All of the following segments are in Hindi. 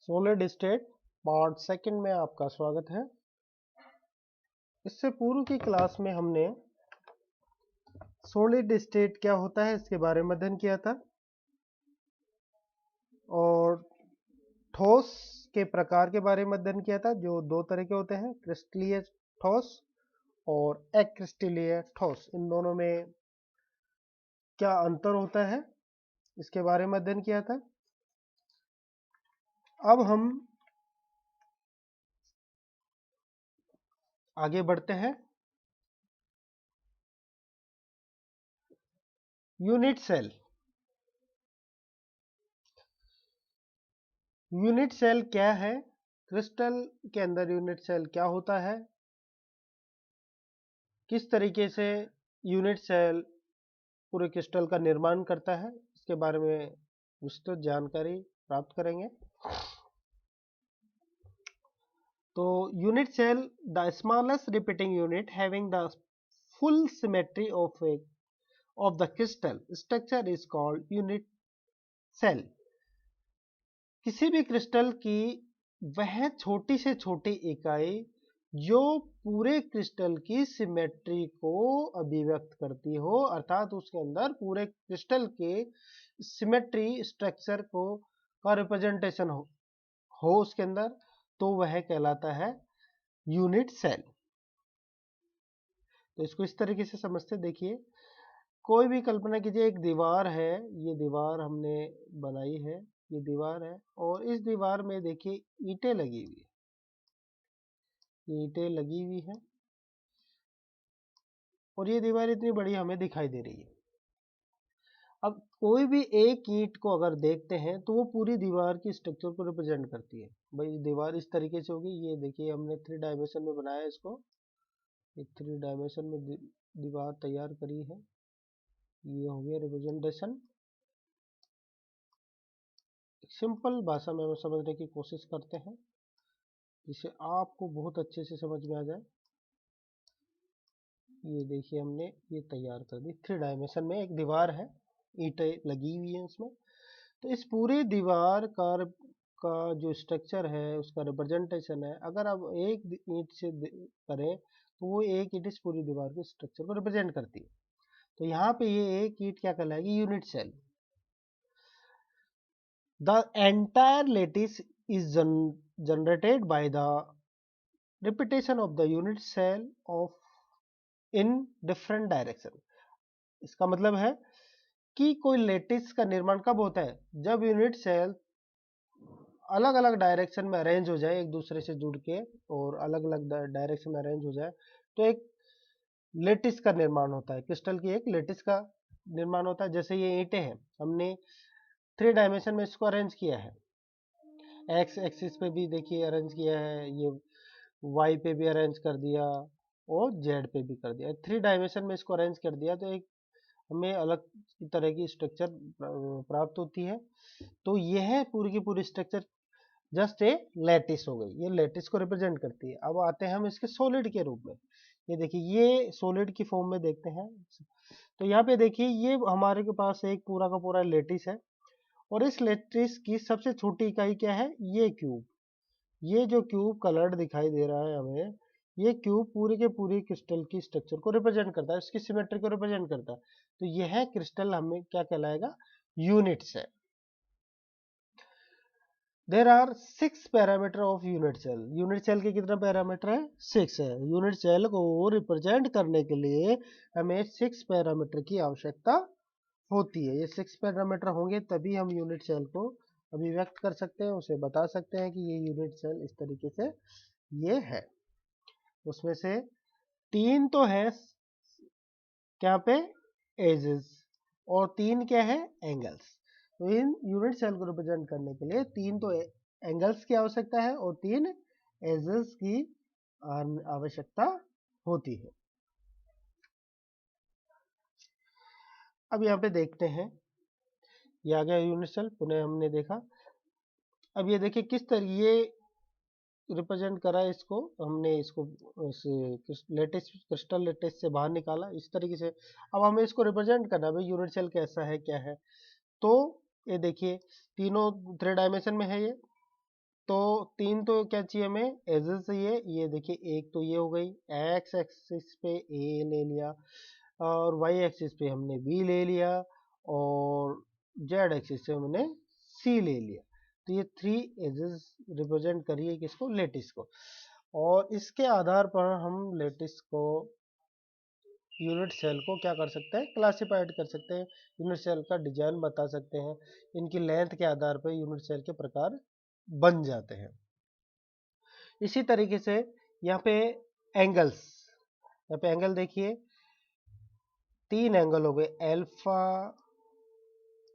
सॉलिड स्टेट पार्ट सेकंड में आपका स्वागत है। इससे पूर्व की क्लास में हमने सॉलिड स्टेट क्या होता है इसके बारे में अध्ययन किया था और ठोस के प्रकार के बारे में अध्ययन किया था, जो दो तरह के होते हैं, क्रिस्टलीय ठोस और अक्रिस्टलीय ठोस। इन दोनों में क्या अंतर होता है इसके बारे में अध्ययन किया था। अब हम आगे बढ़ते हैं। Unit cell. यूनिट सेल क्या है, क्रिस्टल के अंदर यूनिट सेल क्या होता है, किस तरीके से यूनिट सेल पूरे क्रिस्टल का निर्माण करता है, इसके बारे में विस्तृत जानकारी प्राप्त करेंगे। तो unit cell, the smallest repeating unit having the full symmetry of the crystal structure is called unit cell. किसी भी क्रिस्टल की वह छोटी से छोटी इकाई जो पूरे क्रिस्टल की सिमेट्री को अभिव्यक्त करती हो, अर्थात उसके अंदर पूरे क्रिस्टल के सिमेट्री स्ट्रक्चर को का रिप्रेजेंटेशन हो उसके अंदर, तो वह कहलाता है यूनिट सेल। तो इसको इस तरीके से समझते, देखिए कोई भी कल्पना कीजिए, एक दीवार है, ये दीवार हमने बनाई है, ये दीवार है और इस दीवार में देखिए ईंटें लगी हुई है, ईंटें लगी हुई है और ये दीवार इतनी बड़ी हमें दिखाई दे रही है। अब कोई भी एक ईंट को अगर देखते हैं तो वो पूरी दीवार की स्ट्रक्चर को रिप्रेजेंट करती है। भाई दीवार इस तरीके से होगी, ये देखिए हमने 3 डायमेंशन में बनाया इसको, ये 3 डायमेंशन में दीवार तैयार करी है। ये हो गया रिप्रेजेंटेशन। सिंपल भाषा में हम समझने की कोशिश करते हैं जिसे आपको बहुत अच्छे से समझ में आ जाए। ये देखिए हमने ये तैयार कर दी, 3 डायमेंशन में एक दीवार है, ईंटें लगी हुई है उसमें। तो इस पूरी दीवार का जो स्ट्रक्चर है उसका रिप्रेजेंटेशन है। अगर आप एक ईंट से करें तो वो एक ईंट इस पूरी दीवार के स्ट्रक्चर को रिप्रेजेंट करती है। तो यहाँ पे ये एक ईंट क्या कहलाएगी, unit cell. The entire lattice is generated by the repetition of the unit cell of in different direction. इसका मतलब है कि कोई लेटिस का निर्माण कब होता है, जब यूनिट सेल अलग अलग डायरेक्शन में अरेंज हो जाए, एक दूसरे से जुड़ के और अलग अलग डायरेक्शन में अरेंज हो जाए, तो एक लेटिस का निर्माण होता है। क्रिस्टल की एक लेटिस का निर्माण होता है। जैसे ये ईंटें हैं, हमने 3 डायमेंशन में इसको अरेंज किया है, एक्स एक्सिस पे भी देखिए अरेंज किया है, ये वाई पे भी अरेंज कर दिया और जेड पे भी कर दिया। 3 डायमेंशन में इसको अरेंज कर दिया तो एक हमें अलग तरह की स्ट्रक्चर प्राप्त होती है। तो यह पूरी की पूरी स्ट्रक्चर जस्ट ए लैटिस हो गई, ये लैटिस को रिप्रेजेंट करती है। अब आते हैं हम इसके सॉलिड के रूप में। ये देखिए ये सॉलिड की फॉर्म में देखते हैं। तो यहाँ पे देखिए ये हमारे के पास एक पूरा का पूरा लैटिस है और इस लैटिस की सबसे छोटी इकाई क्या है, ये क्यूब। ये जो क्यूब कलर्ड दिखाई दे रहा है हमें, ये क्यूब पूरे के पूरे क्रिस्टल की स्ट्रक्चर को रिप्रेजेंट करता है, इसकी सिमेट्री को रिप्रेजेंट करता है। तो यह क्रिस्टल हमें क्या कहलाएगा, यूनिट्स है। There are 6 parameter of unit cell. Unit cell के कितना पैरामीटर है, 6 है। यूनिट सेल को रिप्रेजेंट करने के लिए हमें 6 पैरामीटर की आवश्यकता होती है। ये 6 पैरामीटर होंगे तभी हम यूनिट सेल को अभिव्यक्त कर सकते हैं, उसे बता सकते हैं कि ये यूनिट सेल इस तरीके से ये है। उसमें से 3 तो है क्या पे, एजेस, और 3 क्या है, एंगल्स। तो इन यूनिट सेल को रिप्रेजेंट करने के लिए 3 तो एंगल्स की आवश्यकता है और 3 एजेस की आवश्यकता होती है। अब यहाँ पे देखते हैं, ये आ गया यूनिट सेल, पुनः हमने देखा। अब ये देखिए किस तरह ये रिप्रेजेंट करा, इसको हमने इसको लेटेस्ट क्रिस्टल लेटेस्ट से बाहर निकाला इस तरीके से। अब हमें इसको रिप्रेजेंट करना है भाई यूनिट सेल कैसा है क्या है। तो ये देखिए तीनों 3 डायमेंशन में है, ये तो तीन तो क्या चाहिए हमें, एजेस चाहिए। ये देखिए एक तो ये हो गई, एक्स एक्सिस पे ए ले लिया और वाई एक्सिस पे हमने बी ले लिया और जेड एक्सिस पे हमने सी ले लिया। तो ये थ्री एजेस रिप्रेजेंट करिए किसको, लेटिस को। और इसके आधार पर हम लेटिस को, यूनिट सेल को क्या कर सकते हैं, क्लासिफाइड कर सकते हैं, यूनिट सेल का डिजाइन बता सकते हैं। इनकी लेंथ के आधार पर यूनिट सेल के प्रकार बन जाते हैं। इसी तरीके से यहाँ पे एंगल्स, यहाँ पे एंगल देखिए, तीन एंगल हो गए, अल्फा,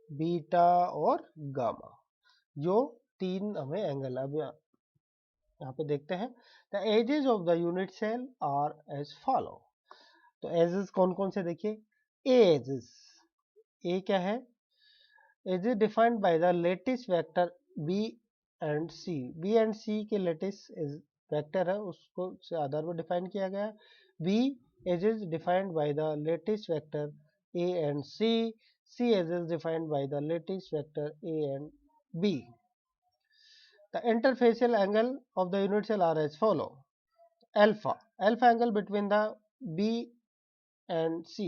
बीटा और गामा। जो तीन हमें एंगल, अब यहाँ पे देखते हैं। The axes of the unit cell are as follow. तो एजेस कौन कौन से देखिए, ए एजेस, ए क्या है, edge is defined by the lattice vector B and C. B and C के लेटिस वेक्टर है, उसको से आधार पर डिफाइन किया गया है। B edge is defined by the lattice vector A and C. C edge is defined by the lattice vector A and B. The interfacial angle of the unit cell are as follow. Alpha, alpha angle between the B and C।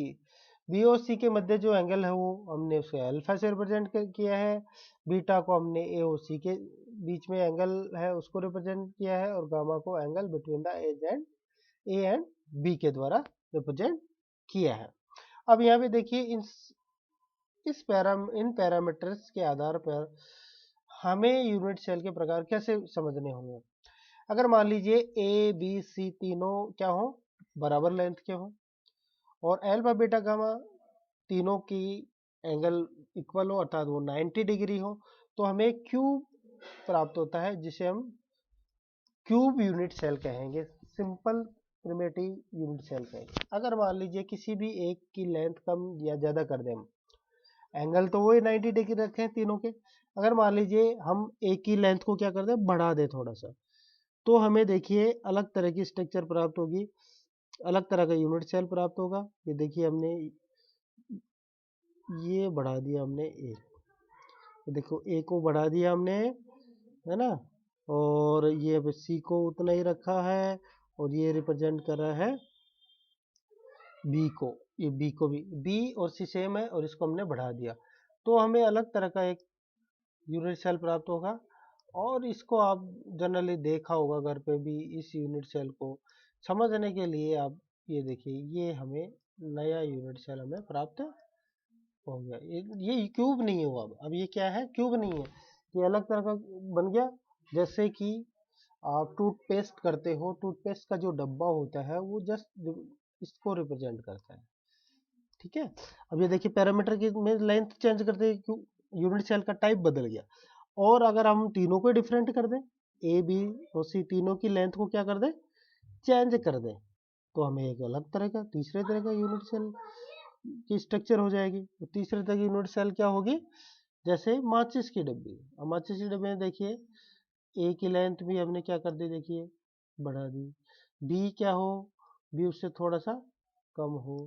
B और सी के मध्य जो एंगल है वो हमने उसे अल्फा से रिप्रेजेंट किया है। बीटा को हमने ए और सी के बीच में एंगल है उसको रिप्रेजेंट किया है, और गामा को angle between the edge and A and B के द्वारा रिप्रेजेंट किया है। अब यहाँ पे देखिए इन पैरामीटर्स के आधार पर हमें यूनिट सेल के प्रकार कैसे समझने होंगे। अगर मान लीजिए ए बी सी तीनों क्या हो, बराबर लेंथ के हो, और अल्फा बीटा गामा तीनों की एंगल इक्वल हो, अर्थात वो 90 डिग्री हो, तो हमें क्यूब प्राप्त होता है, जिसे हम क्यूब यूनिट सेल कहेंगे, सिंपल प्रिमिटिव यूनिट सेल कहेंगे। अगर मान लीजिए किसी भी एक की लेंथ कम या ज़्यादा कर दें, एंगल तो वही 90 डिग्री रखे हैं तीनों के, अगर मान लीजिए हम एक की लेंथ को क्या कर दें, बढ़ा दें थोड़ा सा, तो हमें देखिए अलग तरह की स्ट्रक्चर प्राप्त होगी, अलग तरह का यूनिट सेल प्राप्त होगा। ये देखिए हमने ये बढ़ा दिया, हमने ए, देखो ए को बढ़ा दिया हमने, है ना, और ये अब सी को उतना ही रखा है, और ये रिप्रेजेंट कर रहा है बी को, ये बी को भी, बी और सी सेम है और इसको हमने बढ़ा दिया, तो हमें अलग तरह का एक यूनिट सेल प्राप्त होगा। और इसको आप जनरली देखा होगा घर पे भी, इस यूनिट सेल को समझने के लिए आप ये देखिए, ये हमें नया यूनिट सेल हमें प्राप्त हो गया। ये क्यूब नहीं हुआ, अब ये क्या है, क्यूब नहीं है, ये अलग तरह का बन गया। जैसे कि आप टूथपेस्ट करते हो, टूथपेस्ट का जो डब्बा होता है वो जस्ट इसको रिप्रेजेंट करता है, ठीक है। अब ये देखिए पैरामीटर की में लेंथ चेंज करते यूनिट सेल का टाइप बदल गया। और अगर हम तीनों को डिफरेंट कर दें, ए बी और सी तीनों की लेंथ को क्या कर दें, चेंज कर दें, तो हमें एक अलग तरह का, तीसरे तरह का यूनिट सेल की स्ट्रक्चर हो जाएगी। तो तीसरे तरह की यूनिट सेल क्या होगी, जैसे माचिस की डब्बी। अब माचिस की डब्बी में देखिए ए की लेंथ भी हमने क्या कर दी, देखिए बढ़ा दी। बी क्या हो, बी उससे थोड़ा सा कम हो।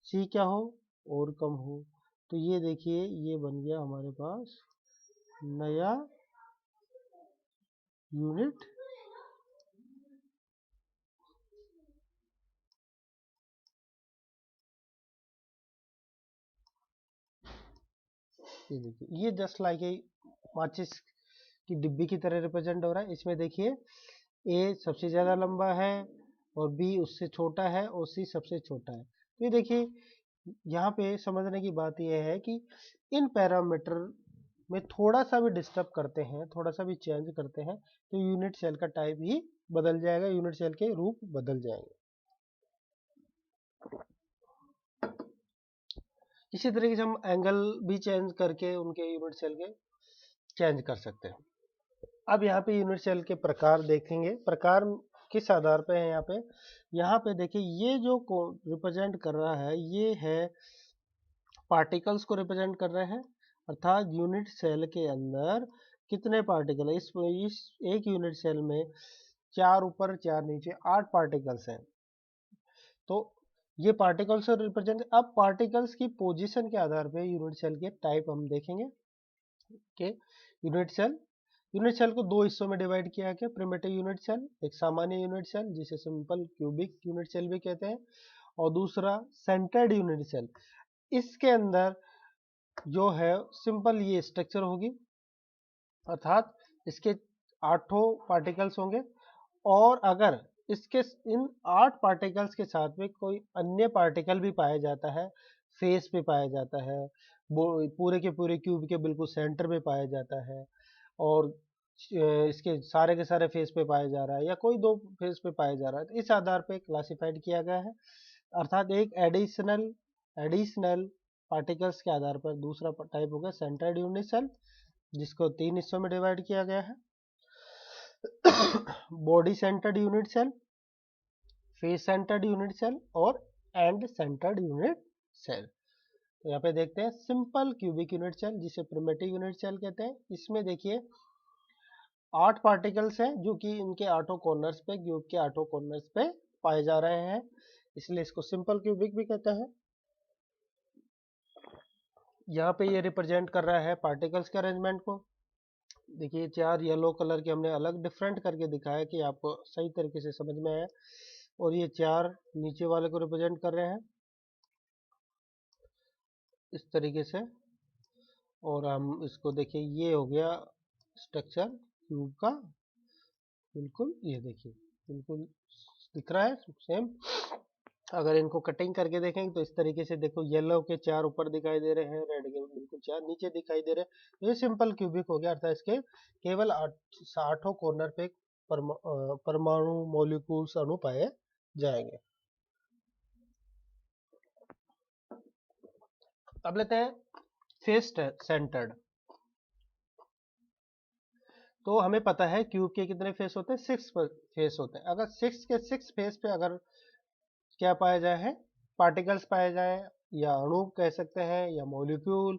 सी क्या हो, और कम हो। तो ये देखिए ये बन गया हमारे पास नया यूनिट ये देखिए, ये जस्ट लाइक ए माचिस की डिब्बी की तरह रिप्रेजेंट हो रहा है। इसमें देखिए ए सबसे ज़्यादा लंबा है और बी उससे छोटा है और सी सबसे छोटा है। तो ये देखिए यहाँ पे समझने की बात यह है कि इन पैरामीटर में थोड़ा सा भी डिस्टर्ब करते हैं, थोड़ा सा भी चेंज करते हैं, तो यूनिट सेल का टाइप ही बदल जाएगा, यूनिट सेल के रूप बदल जाएंगे। इसी तरीके से हम एंगल भी चेंज करके उनके यूनिट सेल के चेंज कर सकते हैं। अब यहाँ पे यूनिट सेल के प्रकार देखेंगे, प्रकार किस आधार पे है। यहाँ पे देखिए ये जो रिप्रेजेंट कर रहा है, ये है पार्टिकल्स को रिप्रेजेंट कर रहे हैं, अर्थात यूनिट सेल के अंदर कितने पार्टिकल है। इस एक यूनिट सेल में 4 ऊपर 4 नीचे 8 पार्टिकल्स हैं। तो ये पार्टिकल्स रिप्रेजेंट, अब पार्टिकल्स की पोजीशन के आधार पे यूनिट सेल के टाइप हम देखेंगे कि यूनिट सेल यूनिट सेल को दो हिस्सों में डिवाइड किया गया, प्रिमिटिव यूनिट सेल, एक सामान्य यूनिट सेल जिसे सिंपल क्यूबिक यूनिट सेल भी कहते हैं, और दूसरा सेंटर्ड यूनिट सेल। इसके अंदर जो है सिंपल ये स्ट्रक्चर होगी, अर्थात इसके 8 पार्टिकल्स होंगे, और अगर इसके इन 8 पार्टिकल्स के साथ में कोई अन्य पार्टिकल भी पाया जाता है, फेस पे पाया जाता है, पूरे के पूरे क्यूब के बिल्कुल सेंटर में पाया जाता है, और इसके के सारे फेस पे पाया जा रहा है, या कोई दो फेस पे पाया जा रहा है, तो इस आधार पे क्लासिफाइड किया गया है। अर्थात एक एडिशनल पार्टिकल्स के आधार पर दूसरा टाइप हो गया सेंटर्ड यूनिट सेल, जिसको 3 हिस्सों में डिवाइड किया गया है। Body centred unit cell, face centred unit cell और एंड सेंटर्ड यूनिट सेल। तो यहाँ पे देखते हैं सिंपल क्यूबिक यूनिट सेल जिसे प्रिमिटिव यूनिट सेल कहते हैं। इसमें देखिए 8 पार्टिकल्स हैं जो कि इनके 8 कॉर्नर्स पे, क्यूब के 8 कॉर्नर्स पे पाए जा रहे हैं, इसलिए इसको सिंपल क्यूबिक भी कहते हैं। यहाँ पे ये रिप्रेजेंट कर रहा है पार्टिकल्स के अरेंजमेंट को। देखिए 4 येलो कलर के हमने अलग डिफरेंट करके दिखाया कि आपको सही तरीके से समझ में आए, और ये 4 नीचे वाले को रिप्रेजेंट कर रहे हैं इस तरीके से। और हम इसको देखिए, ये हो गया स्ट्रक्चर क्यूब का, बिल्कुल ये देखिए बिल्कुल दिख रहा है सेम। अगर इनको कटिंग करके देखेंगे तो इस तरीके से देखो, येलो के 4 ऊपर दिखाई दे रहे हैं, रेड के बिल्कुल 4 नीचे दिखाई दे रहे हैं, तो ये सिंपल क्यूबिक हो गया। अर्थात इसके केवल 8 कॉर्नर पे परमाणु मॉलिक्यूल्स अणु पाए जाएंगे। अब लेते हैं फेस सेंटर्ड। तो हमें पता है क्यूब के कितने फेस होते हैं, 6 फेस होते हैं। अगर 6 के 6 फेस पे अगर क्या पाया जाए है, पार्टिकल्स पाए जाए, या अणु कह सकते हैं, या मॉलिक्यूल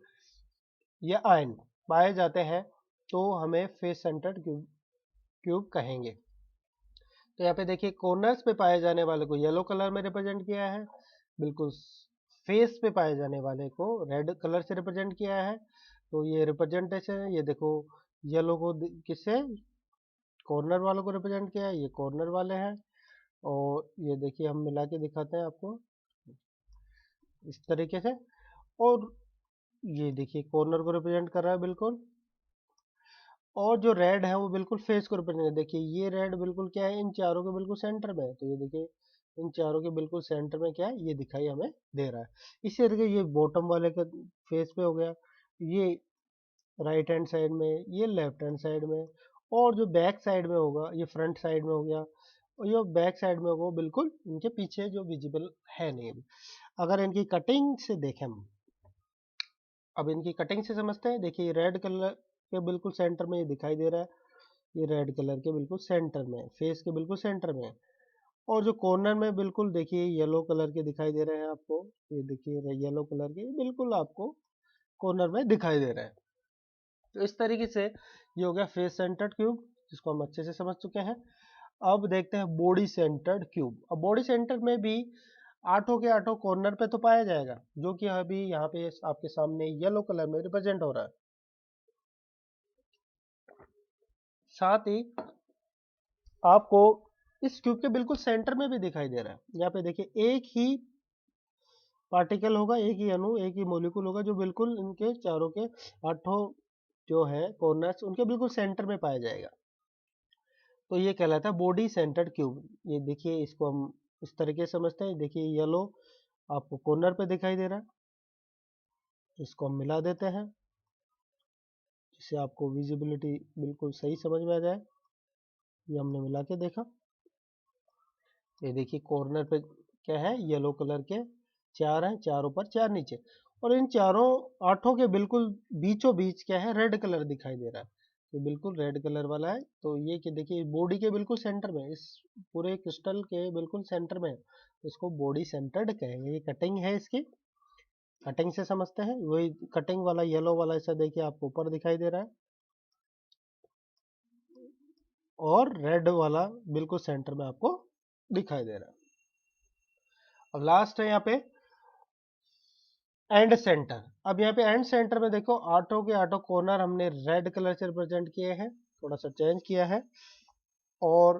या आयन पाए जाते हैं, तो हमें फेस सेंटर्ड क्यूब कहेंगे। तो यहाँ पे देखिए कॉर्नर्स पे पाए जाने वाले को येलो कलर में रिप्रेजेंट किया है, बिल्कुल फेस पे पाए जाने वाले को रेड कलर से रिप्रेजेंट किया है। तो ये रिप्रेजेंटेशन है, ये देखो येलो को किससे, कॉर्नर वालों को रिप्रेजेंट किया है, ये कॉर्नर वाले हैं, और ये देखिए हम मिला के दिखाते हैं आपको इस तरीके से। और ये देखिए कॉर्नर को रिप्रेजेंट कर रहा है बिल्कुल, और जो रेड है वो बिल्कुल फेस को रिप्रेजेंट, देखिए ये रेड बिल्कुल क्या है, इन चारों के बिल्कुल सेंटर में है। तो ये देखिए इन चारों के बिल्कुल सेंटर में क्या है, ये दिखाई हमें दे रहा है। इसी तरीके ये बॉटम वाले का फेस पे हो गया, ये राइट हैंड साइड में, ये लेफ्ट हैंड साइड में, और जो बैक साइड में होगा ये फ्रंट साइड में हो गया, और ये बैक साइड में होगा वो बिल्कुल इनके पीछे जो विजिबल है नहीं। अगर इनकी कटिंग से देखें हम, अब इनकी कटिंग से समझते हैं। देखिए रेड कलर के बिल्कुल सेंटर में ये दिखाई दे रहा है, ये रेड कलर के बिल्कुल सेंटर में, फेस के बिल्कुल सेंटर में, और जो कॉर्नर में बिल्कुल देखिए येलो कलर के दिखाई दे रहे हैं आपको, ये देखिए येलो कलर के बिल्कुल आपको कॉर्नर में दिखाई दे रहे हैं। तो इस तरीके से ये हो गया फेस सेंटर्ड क्यूब, जिसको हम अच्छे से समझ चुके हैं। अब देखते हैं बॉडी सेंटर्ड क्यूब। अब बॉडी सेंटर में भी 8 के 8 कॉर्नर पे तो पाया जाएगा, जो कि अभी यहाँ पे आपके सामने येलो कलर में रिप्रेजेंट हो रहा है। साथ ही आपको इस क्यूब के बिल्कुल सेंटर में भी दिखाई दे रहा है। यहाँ पे देखिए एक ही पार्टिकल होगा, एक ही अणु, एक ही मॉलिक्यूल होगा जो बिल्कुल इनके चारों के 8 जो है कॉर्नर्स उनके बिल्कुल सेंटर में पाया जाएगा। तो ये कहलाता है बॉडी सेंटर्ड क्यूब। ये देखिए इसको हम इस तरीके से समझते हैं। देखिए येलो आपको कॉर्नर पे दिखाई दे रहा है, इसको हम मिला देते हैं जिससे आपको विजिबिलिटी बिल्कुल सही समझ में आ जाए। ये हमने मिला के देखा, ये देखिए कॉर्नर पे क्या है, येलो कलर के 4 हैं, 4 ऊपर 4 नीचे, और इन चारों 8 के बिल्कुल बीचों बीच क्या है, रेड कलर दिखाई दे रहा है, ये बिल्कुल रेड कलर वाला है। तो ये कि देखिए बॉडी के बिल्कुल सेंटर में, इस पूरे क्रिस्टल के बिल्कुल सेंटर में, इसको बॉडी सेंटर्ड कहेंगे। ये कटिंग है इसकी, कटिंग से समझते हैं। वही कटिंग वाला येलो वाला ऐसा देखिए आपको ऊपर दिखाई दे रहा है, और रेड वाला बिल्कुल सेंटर में आपको दिखाई दे रहा है। अब लास्ट है यहाँ पे एंड सेंटर। अब यहाँ पे एंड सेंटर में देखो 8 के 8 कॉर्नर हमने रेड कलर से रिप्रेजेंट किए हैं, थोड़ा सा चेंज किया है। और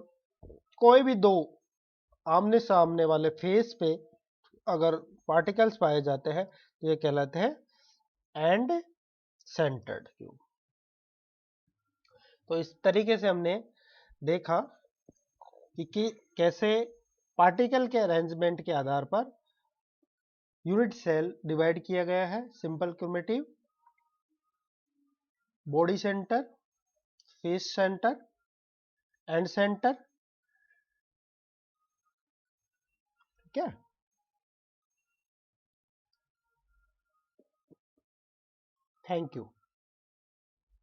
कोई भी दो आमने सामने वाले फेस पे अगर पार्टिकल्स पाए जाते हैं तो ये कहलाते हैं एंड सेंटर्ड क्यूब। तो इस तरीके से हमने देखा कि कैसे पार्टिकल के अरेंजमेंट के आधार पर यूनिट सेल डिवाइड किया गया है। Simple primitive, body centre, face centre, and centre. ठीक है, थैंक यू।